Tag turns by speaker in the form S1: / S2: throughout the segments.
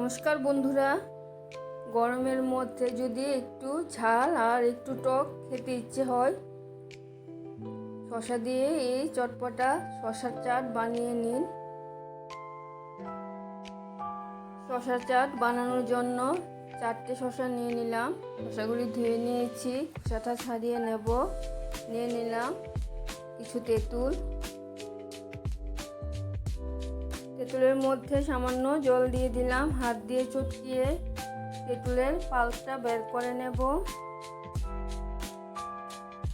S1: নমস্কার বন্ধুরা, গরমের মধ্যে যদি একটু ঝাল আর একটু টক খেতে ইচ্ছে হয়, শসা দিয়ে এই চটপটা শসার চাট বানিয়ে নিন। শসার চাট বানানোর জন্য 4টে শসা নিয়ে নিলাম। শসাগুলি ধুয়ে নিয়েছি, খোসাটা ছাড়িয়ে নেব। নিয়ে নিলাম কিছু তেঁতুল। তেঁতুলের মধ্যে সামান্য জল দিয়ে দিলাম, হাত দিয়ে চটকিয়ে তেঁতুলের পাল্পটা বের করে নেব।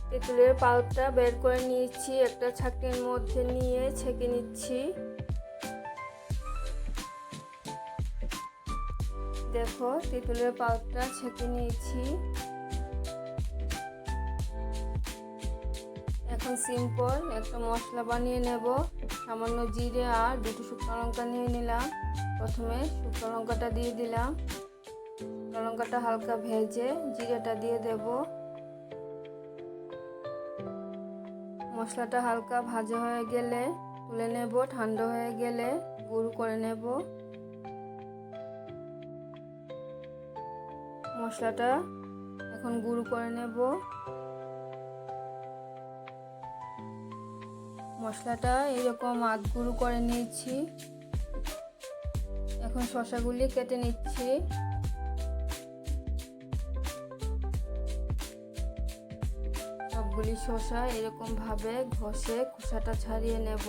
S1: তেঁতুলের পাল্পটা বের করে নিয়েছি, একটা ছাঁকনির মধ্যে নিয়ে ছেঁকে নিচ্ছি। দেখো, তেঁতুলের পাল্পটা ছেঁকে নিয়েছি। এখন সিম্পল একটা মশলা বানিয়ে নেব। সামান্য জিরে আর 2টো শুকনো লঙ্কা নিয়ে নিলাম। প্রথমে শুকনো লঙ্কাটা দিয়ে দিলাম। শুকনো লঙ্কাটা হালকা ভেজে জিরেটা দিয়ে দেব। মশলাটা হালকা ভাজা হয়ে গেলে তুলে নেব। ঠান্ডা হয়ে গেলে গুঁড়ো করে নেব। মশলাটা এখন গুঁড়ো করে নেব। মশলাটা এরকম আধ গুঁড়ো করে নিয়েছি। এখন শসাগুলি কেটে নিচ্ছি। সবগুলি শসা এরকম ভাবে ঘষে খোসাটা ছাড়িয়ে নেব।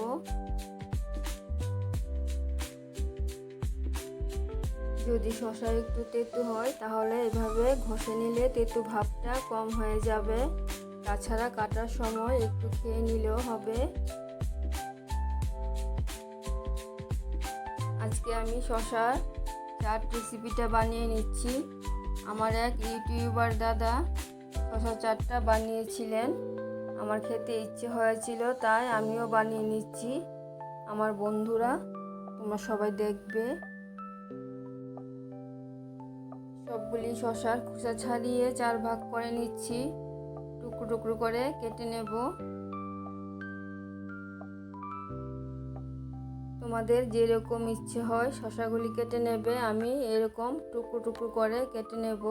S1: যদি শসা একটু তেঁতু হয় তাহলে এভাবে ঘষে নিলে তেঁতু ভাবটা কম হয়ে যাবে। তাছাড়া কাটার সময় একটু খেয়ে নিলেও হবে। আজকে আমি শসার চাট রেসিপিটা বানিয়ে নিচ্ছি। আমার এক ইউটিউবার দাদা শসা চাটটা বানিয়েছিলেন, আমার খেতে ইচ্ছে হয়েছিল, তাই আমিও বানিয়ে নিচ্ছি। আমার বন্ধুরা, তোমরা সবাই দেখবে। সবগুলি শসার খোসা ছাড়িয়ে 4 ভাগ করে নিচ্ছি। টুকরো টুকরো করে কেটে নেব। তোমাদের যেরকম ইচ্ছে হয় শসাগুলি কেটে নেবে। আমি এরকম টুকরো টুকরো করে কেটে নেব।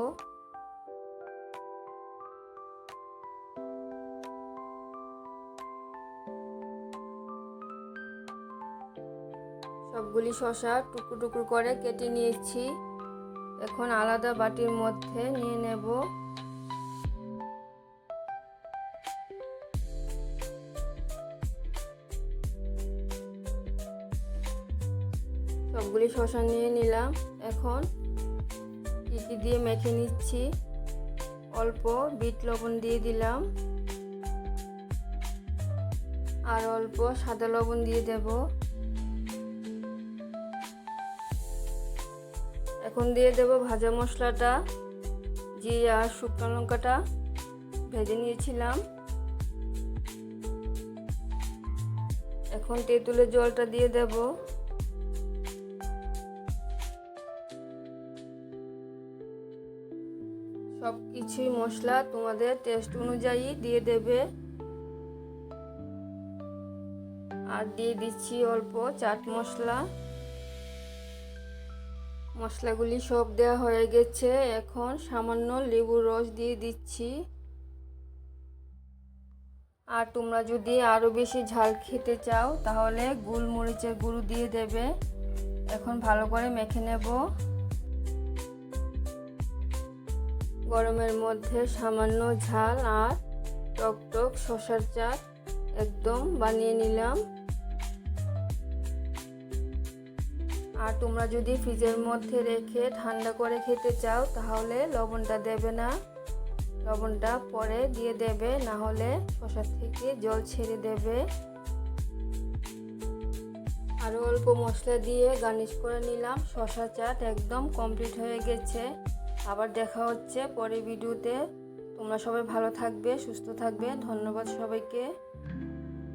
S1: সবগুলি শসা টুকরো টুকরো করে কেটে নিয়েছি। এখন আলাদা বাটির মধ্যে নিয়ে নেব। সবগুলি শসা নিয়ে নিলাম। এখন কি দিয়ে মেখে নিচ্ছি। অল্প বিট লবণ দিয়ে দিলাম আর অল্প সাদা লবণ দিয়ে দেব। এখন দিয়ে দেব ভাজা মশলাটা। জিরে আর শুকনো লঙ্কাটা ভেজে নিয়েছিলাম। এখন তেঁতুলের জলটা দিয়ে দেব। সব কিছুই মশলা তোমাদের টেস্ট অনুযায়ী দিয়ে দেবে। আর দিয়ে দিচ্ছি অল্প চাট মশলা। মশলাগুলি সব দেওয়া হয়ে গেছে। এখন সামান্য লেবুর রস দিয়ে দিচ্ছি। আর তোমরা যদি আরও বেশি ঝাল খেতে চাও তাহলে গোলমরিচের গুঁড়ো দিয়ে দেবে। এখন ভালো করে মেখে নেব। গরমের মধ্যে সামান্য ঝাল আর টক টক শসার চাট একদম বানিয়ে নিলাম। আর তোমরা যদি ফ্রিজের মধ্যে রেখে ঠান্ডা করে খেতে চাও তাহলে লবণটা দেবে না। লবণটা পরে দিয়ে দেবে, না হলে শসা থেকে জল ছেড়ে দেবে। আরও অল্প মশলা দিয়ে গার্নিশ করে নিলাম। শসা চাট একদম কমপ্লিট হয়ে গেছে। আবার দেখা হচ্ছে পরের ভিডিওতে। তোমরা সবাই ভালো থাকবে, সুস্থ থাকবে। ধন্যবাদ সবাইকে।